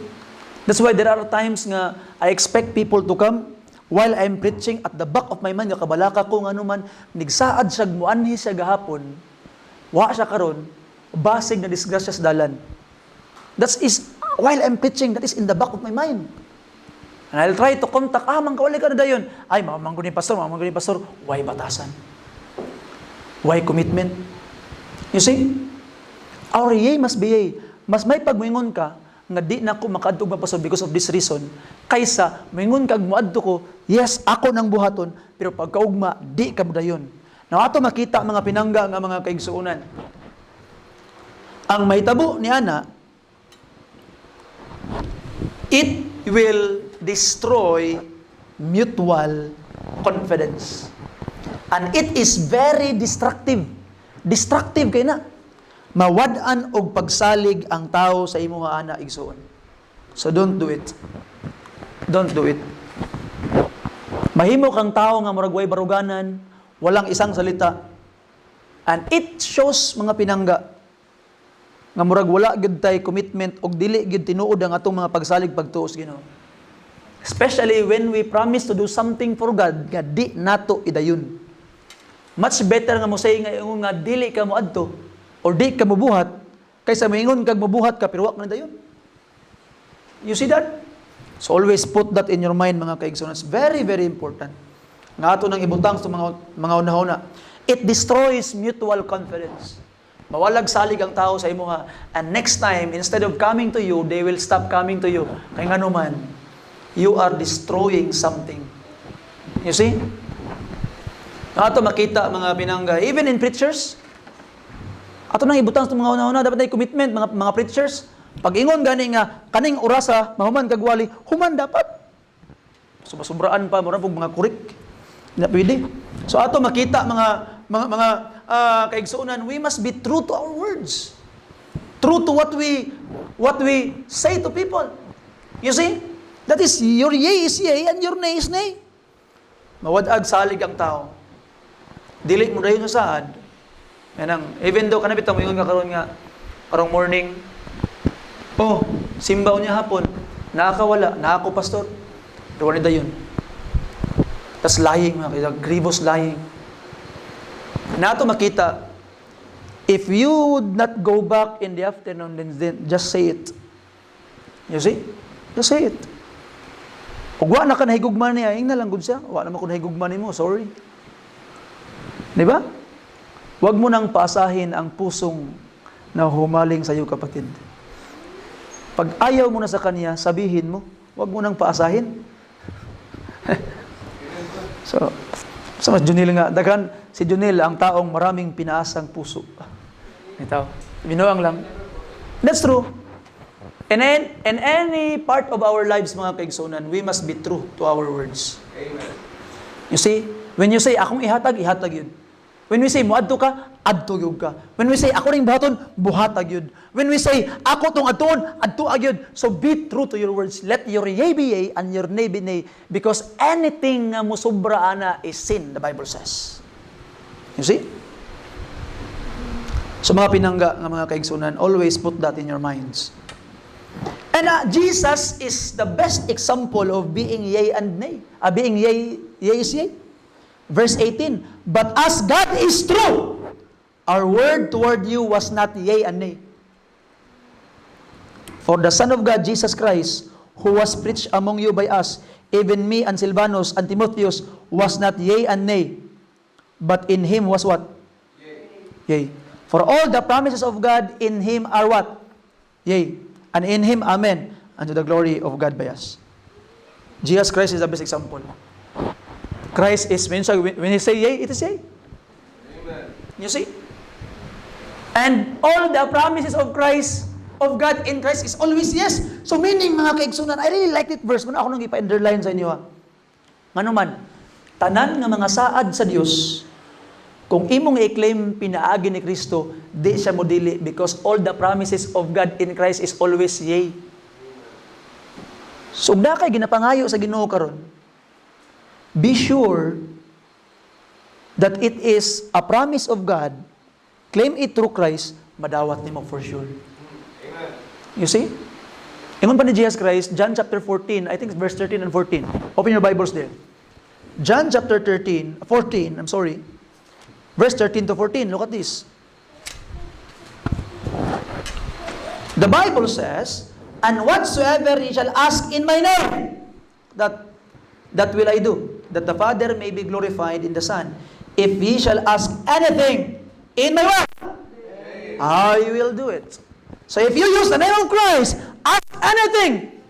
That's why there are times nga I expect people to come while I'm preaching, at the back of my mind nga kabalaka ko nga naman nigsaad siya muanhi siya gahapon. Wa siya karon, basig na disgrasya sa dalan. That is while I'm preaching, that is in the back of my mind. And I'll try to contact, mangkawali ka na dayon. Ay, mamanggo ni pastor, why batasan? Why commitment? You see? Our yea must be yea. Mas may pagmingon ka, nga di na ko makaadtog mapasod because of this reason, kaysa mingon kag muadto ko, yes, ako nang buhaton, pero pagkaugma, di ka mo dayon. Now, ato makita mga pinangga nga mga kaigsuunan. Ang mahitabo ni ana, it will destroy mutual confidence. And it is very destructive. Destructive kay na. Mawad-an og pagsalig ang tao sa imong ana igsuon. So don't do it. Don't do it. Mahimo kang tao nga murag way baruganan, walang isang salita. And it shows mga pinangga nga murag wala gyud tay commitment og dili gyud tinuod ang atong mga pagsalig pagtuos Ginoo. Especially when we promise to do something for God, nga di nato idayon. Much better nga mo say nga dili ka mo adto or di ka mobuhat kaysa moingon kag mobuhat ka pero wa ka na dayon. You see that? So always put that in your mind mga kaigsunan. It's very very important. Nga ato nang ibutang sa mga una-una. It destroys mutual confidence. Mawalag salig ang tao sa imuha. And next time, instead of coming to you, they will stop coming to you. Kaya nga naman, you are destroying something. You see? Ato makita mga pinangga, even in preachers, ato nang ibutang sa mga una-una, dapat ay commitment, mga preachers. Pag ingon gani nga, kaning orasa, mahuman kagwali, human dapat. Subraan pa, mura pong mga kurik. Hindi pwede. So ato makita mga kaigsuunan, we must be true to our words. True to what we say to people. You see? That is, your yea is yea and your nay is nay. Mawadag salig ang tao. Dili mo dayon sa saad. Even though kanabit ang ingon nga karon nga karong morning, simbaw niya hapon, nakakawala, nakako pastor. Pero ni dayon. Tas lying, mga kaibigan, grievous lying. Nato makita, if you would not go back in the afternoon, then just say it. You see? Just say it. Kung wa na ka nahigugman niya, na lang gud siya. Wa naman ko nahigugman mo, sorry. Di ba? Huwag mo nang paasahin ang pusong na humaling sa iyo, kapatid. Pag ayaw mo na sa kanya, sabihin mo. Huwag mo nang paasahin. So mas Junil nga, daghan si Junil ang taong maraming pinaasang puso. Ito, binuang lang. That's true. In any part of our lives, mga kaigsunan, we must be true to our words. Amen. You see, when you say, akong ihatag yun. When we say, muadto ka, adto yun ka. When we say, ako ring buhaton, buhatag yun. When we say, ako tong adtoon, adto agyud. So be true to your words. Let your yea be yea and your nay be nay. Because anything nga musubra ana is sin, the Bible says. You see? So mga pinangga nga mga kaigsunan, always put that in your minds. And Jesus is the best example of being yea and nay. Being yea is yea. Verse 18, but as God is true, our word toward you was not yea and nay. For the Son of God, Jesus Christ, who was preached among you by us, even me and Silvanus and Timotheus, was not yea and nay, but in him was what? Yea. For all the promises of God in him are what? Yea. And in him, amen, unto the glory of God by us. Jesus Christ is the best example. Christ is, when he say yea, it is yea. Amen. You see? And all the promises of Christ, of God in Christ is always yes. So meaning, mga kaigsunan, I really like that verse. Kung ako nang ipa-underline sa inyo, Ngano man, tanan nga mga saad sa Dios, kung imong i-claim pinaagi ni Kristo, di siya mo dili because all the promises of God in Christ is always yea. So, na kay ginapangayo sa Ginoo karon, be sure that it is a promise of God, claim it through Christ, madawat nimo for sure. Amen. You see? Ingon pa ni Jesus Christ, John chapter 14, I think verse 13 and 14. Open your Bibles there. John chapter 14, verse 13 to 14. Look at this. The Bible says, and whatsoever ye shall ask in my name, that will I do, that the Father may be glorified in the Son. If ye shall ask anything in my word, I will do it. So if you use the name of Christ, ask anything,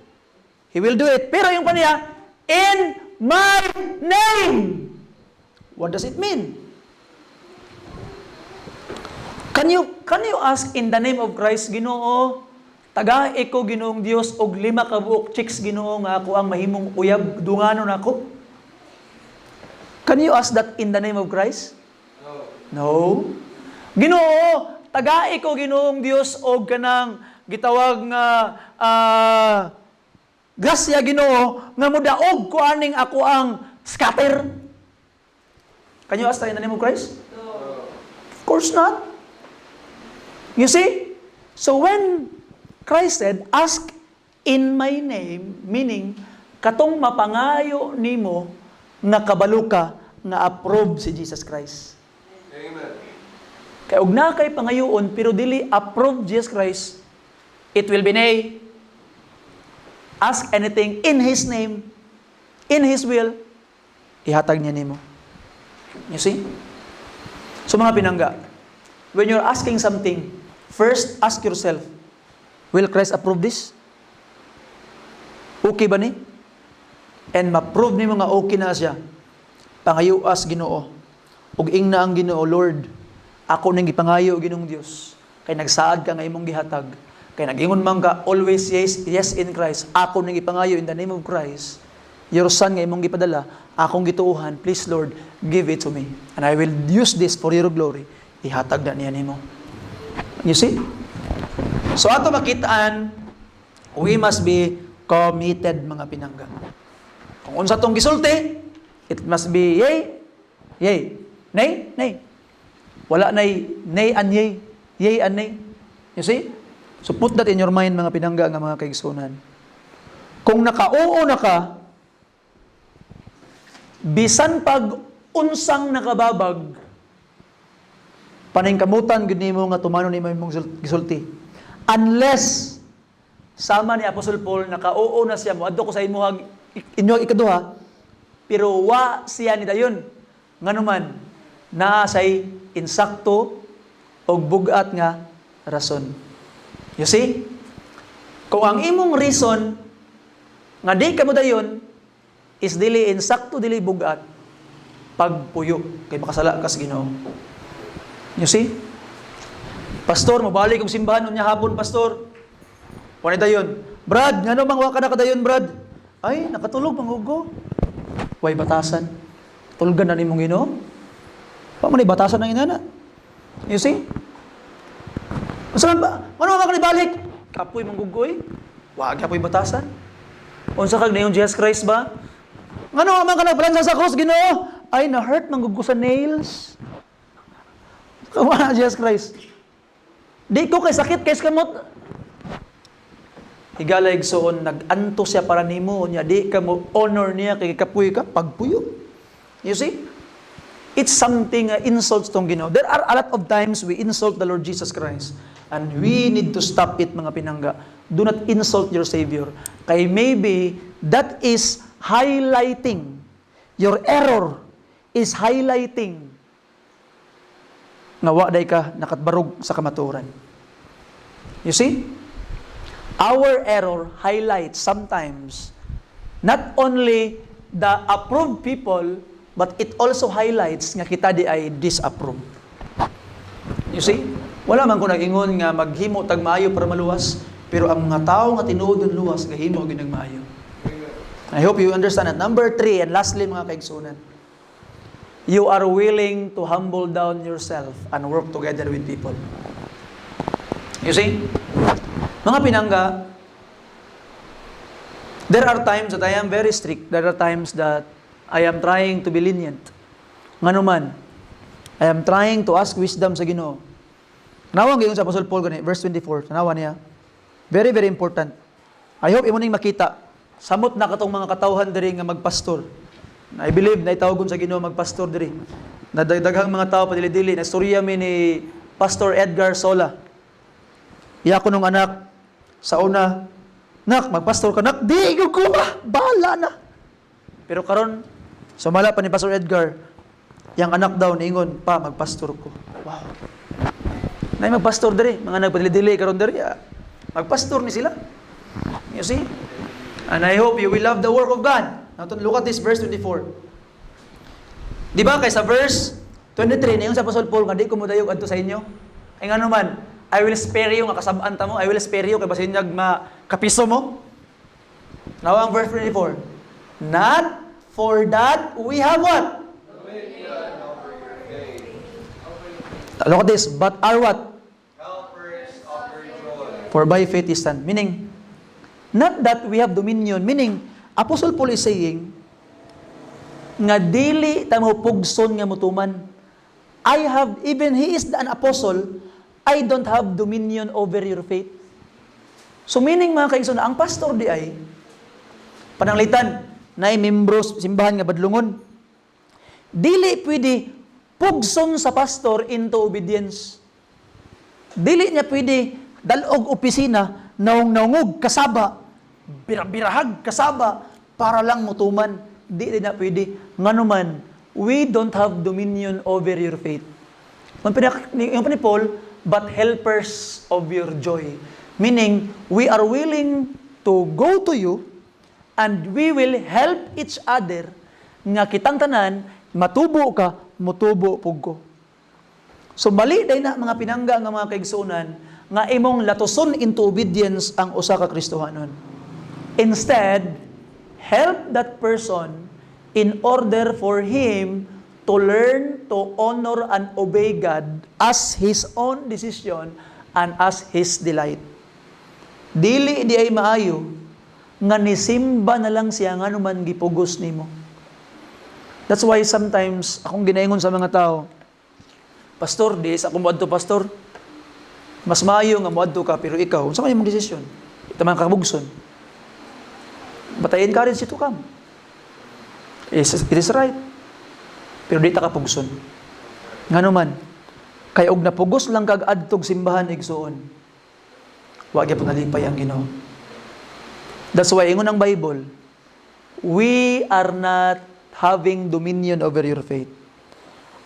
He will do it. Pero yung kaniya, in my name. What does it mean? Can you ask in the name of Christ, Ginoo, taga ko Ginoong Dios og 5 ka buok chicks Ginoo nga ako ang mahimong uyab dunganon ako? Can you ask that in the name of Christ? No. Ginoo, taga ko Ginoong Dios og kanang gitawag nga grasya Ginoo nga modaog ko aning ako ang scatter. Can you ask that in the name of Christ? No. Of course not. You see? So when Christ said, ask in my name, meaning, katong mapangayo nimo, nga kabalo ka, nga approved si Jesus Christ. Amen. Kaya og na kay pangayoon, pero dili approved Jesus Christ, it will be nay. Ask anything in His name, in His will, ihatag niya nimo. You see? So mga pinangga, when you're asking something, first ask yourself, will Christ approve this? Okay ba ni? And ma-prove ni mga okay na siya. Pangayuas Ginoo. Ug ingna ang Ginoo, Lord, ako ning gipangayo Ginoong Dios. Kay nagsaad ka nga imong gihatag. Kay nagingon man ka always yes in Christ. Ako ning gipangayo in the name of Christ. Your son nga imong gipadala, akong gituuhan, please Lord, give it to me. And I will use this for your glory. ihatag na niya nimo. You see? So ato makitaan, we must be committed mga pinangga. Kung unsa tong gisulti, it must be yay, yay. Nay, nay. Wala nay, nay and yay and nay. You see? So put that in your mind mga pinangga nga mga kaigsunan. Kung naka-oo na ka, bisan pag unsang nakababag, paningkamutan gud nimo nga tumano nimo imong gisulti. Unless sama ni Apostol Paul naka-oo na siya moadto ko sa inyong ikaduha, pero wa siya ni dayon. Nganuman naa say insakto og bugat nga rason. You see? Kung ang imong reason nga di ka mo dayon is dili insakto dili bugat, pagpuyo kay makasala kas Ginoo. You see? Pastor, mabalik kong simbahan unya hapon, pastor. Wala dayon. Brad, ngano mang wa ka na kadayon, Brad? Ay, nakatulog mangugo. Way batasan. Tulgan na nimong Ginoo. Pa man batasan ang inana. You see? Saan ba? Ano ba ka balik? Kapoy manggugoy. Wa gyapon batasan. Unsa kag nayon Jesus Christ ba? Ngano man ka nagbalansa sa cross, Ginoo? Ay, na-hurt manggugo sa nails. Kawa Jesus Christ. Di ko kay sakit kay kamot. Higala igsoon nag-anto siya para nimo nya di ka mo honor niya kay kapuy ka pagpuyo. You see? It's something insults tong Ginoo. There are a lot of times we insult the Lord Jesus Christ and we need to stop it mga pinangga. Do not insult your Savior. Kay maybe that is highlighting your error is highlighting nga wa day ka nakatbarog sa kamatuoran. You see? Our error highlights sometimes not only the approved people, but it also highlights nga kita di ay disapproved. You see? Wala man ko nag-ingon nga maghimo tag maayo para maluwas, pero ang mga tao nga tinuod luwas gahimo ginag maayo. I hope you understand that. Number 3, and lastly mga kaigsunan, you are willing to humble down yourself and work together with people. You see? Mga pinangga, there are times that I am very strict. There are times that I am trying to be lenient. Nganuman, I am trying to ask wisdom sa Ginoo. Nawang gayon sa Apostle Paul gani, verse 24. Tanawa niya. Very, very important. I hope imo ning makita. Samot na katong mga katawhan diri nga magpastor. I believe na itawgon sa Ginoo magpastor diri. Nadagdaghang mga tao pa dili-dili. Na storya mi ni Pastor Edgar Sola. Iya ko nung anak sa una, nak, magpastor ka, nak, di ko bala na. Pero karon, sumala pa ni Pastor Edgar, yang anak daw, niingon, pa, magpastor ko. Wow. Na magpastor diri, mga nagpadili-dili karon diri, magpastor ni sila. You see? And I hope you will love the work of God. Now, look at this verse 24. Di ba, kay sa verse 23, niyon sa Apostle Paul, nga di ko mudayog adto sa inyo. Ay nga naman, I will spare you, nga kasabaan ta mo, I will spare you, kay basin niyag kapiso mo. Now, ang verse 24. Not for that we have what? Look at this, but are what? Helpers of your joy. For by faith is stand. Meaning, not that we have dominion. Meaning, Apostle Paul is saying, nga dili tamo pugson nga mutuman. I have, even he is an apostle, I don't have dominion over your faith. So meaning mga kaigsoon, ang pastor di ay pananglitan na membros simbahan nga badlungon. Dili pwede pugson sa pastor into obedience. Dili niya pwede dalog opisina naungog kasaba, birahag kasaba para lang mutuman. Dili na pwede. Nganuman, we don't have dominion over your faith. Yung pa ni Paul, but helpers of your joy. Meaning, we are willing to go to you and we will help each other nga kitang tanan, matubo ka, mutubo pugko. So, mali day na mga pinangga nga mga kaigsunan nga imong latuson into obedience ang usa ka Kristohanon. Instead, help that person in order for him to learn to honor and obey God as His own decision and as His delight. Dili di ay maayo nga nisimba na lang siya nga naman gipugos nimo. That's why sometimes akong ginaingon sa mga tao, Pastor, di sa akong moadto pastor. Mas maayo nga moadto ka pero ikaw, unsa man imong desisyon? Ita man kabugson. But I encourage you to come. It is right. Pero di ta kapugson. Ngano man, kay og napugos lang kag adtog simbahan igsuon. Wa gyud nalipay ang Ginoo. That's why ingon ang Bible, we are not having dominion over your faith.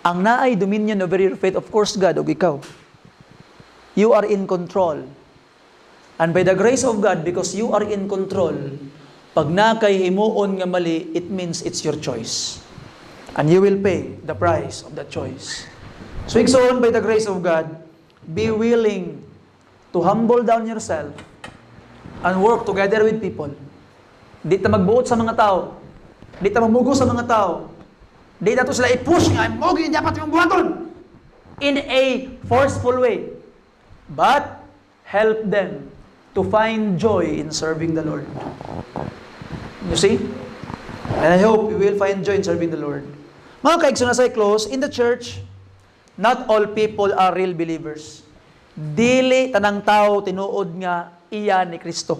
Ang naay dominion over your faith, of course, God og ikaw. You are in control. And by the grace of God, because you are in control, pag nakay himuon nga mali, it means it's your choice. And you will pay the price of that choice. So, igsoon, by the grace of God, be willing to humble down yourself and work together with people. Di ta magbuot sa mga tao. Di ta mamugo sa mga tao. Di na to sila i-push nga, mogi, dapat yung buhaton. In a forceful way. But, help them to find joy in serving the Lord. You see? And I hope you will find joy in serving the Lord. Mga kaigsoon, as I close, in the church, not all people are real believers. Dili tanang tao tinuod nga iya ni Kristo.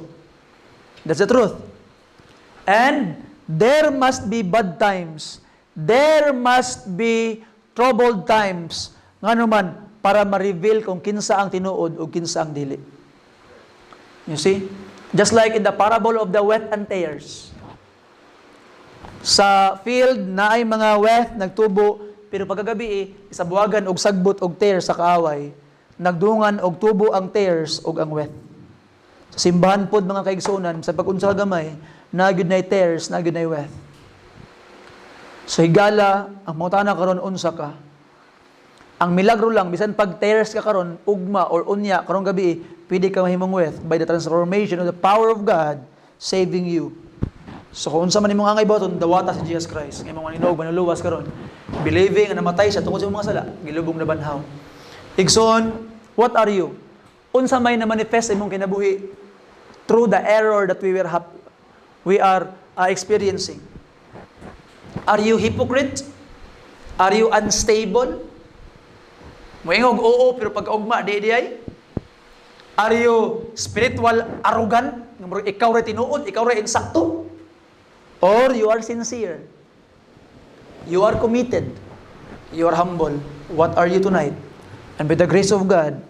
That's the truth. And there must be bad times. There must be troubled times. Ngano man para ma-reveal kung kinsa ang tinuod o kinsa ang dili. You see? Just like in the parable of the wheat and tares. Sa field na ay mga wheat nagtubo, pero pagkagabi isabuagan og sagbot og tares sa kaaway, nagdungan og tubo ang tares og ang wheat. Sa simbahan pod mga kaigsunan, sa pag-unsa gamay, nagyud nay tares, nagyud nay wheat. So higala, ang mga tanang karon unsa ka. Ang milagro lang, bisan pag tares ka karon, ugma or unya, karong gabi, pwede ka mahimong wheat by the transformation of the power of God saving you. So kung unsa man imong angay boton, dawata si Jesus Christ. Nga imong maninog, manuluwas karon. Believing na namatay siya tungkol sa imong mga sala, gilubong na banhaw. Igsoon, what are you? Unsa may na manifest imong kinabuhi through the error that we are experiencing. Are you hypocrite? Are you unstable? Moingog oo pero pag ugma di ay? Are you spiritual arrogant? Ikaw ra tinuod, ikaw ra insakto? Or you are sincere? You are committed. You are humble. What are you tonight? And by the grace of God,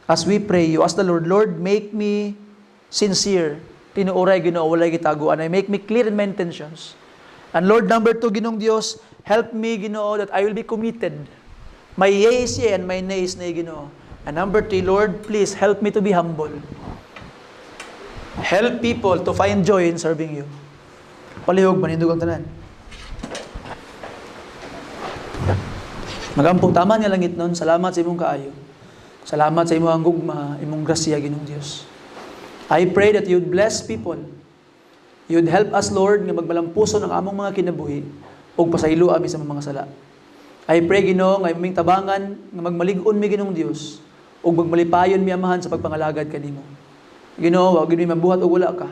as we pray, you ask the Lord, Lord, make me sincere. Tinuoray, Ginoo, walay gitaguan. I make me clear in my intentions. And Lord, number 2, Ginoong Dios, help me, Ginoo, that I will be committed. My yea is yea and my nay is nay, Ginoo. And number 3, Lord, please help me to be humble. Help people to find joy in serving you. Palihog, manindog ang tanan. Magampong tama nga langit nun. Salamat sa imong kaayo. Salamat sa imong gugma, imong grasya, Ginoong Dios. I pray that you'd bless people. You'd help us, Lord, nga magmalampuso ng among mga kinabuhi o pasaylo ami sa mga sala. I pray, Ginoo, nga imong tabangan nga magmalig-on mi, Ginoong Dios, o magmalipayon mi amahan sa pagpangalagad kanimo. Ginoo, wag gid mi mabuhat og wala ka.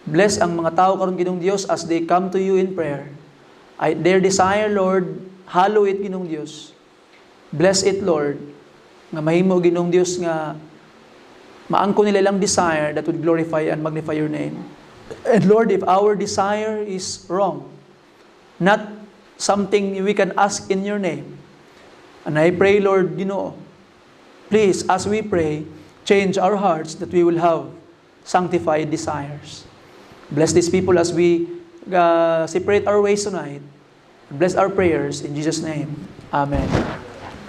Bless ang mga tao karon, Ginoong Dios, as they come to you in prayer. Their desire, Lord, hallow it, Ginoong Dios. Bless it, Lord, nga mahimo, Ginoong Dios, nga maangko nila lang desire that would glorify and magnify your name. And Lord, if our desire is wrong, not something we can ask in your name, and I pray, Lord, Ginoo, please, as we pray, change our hearts that we will have sanctified desires. Bless these people as we separate our ways tonight. Bless our prayers in Jesus' name. Amen.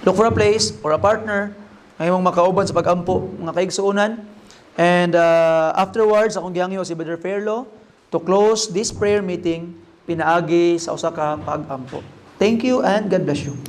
Look for a place or a partner ngayong makauban sa pag-ampo, mga kaigsuunan. And afterwards, akong gihangyo si Brother Fairlo to close this prayer meeting pinaagi sa usa ka pag-ampo. Thank you and God bless you.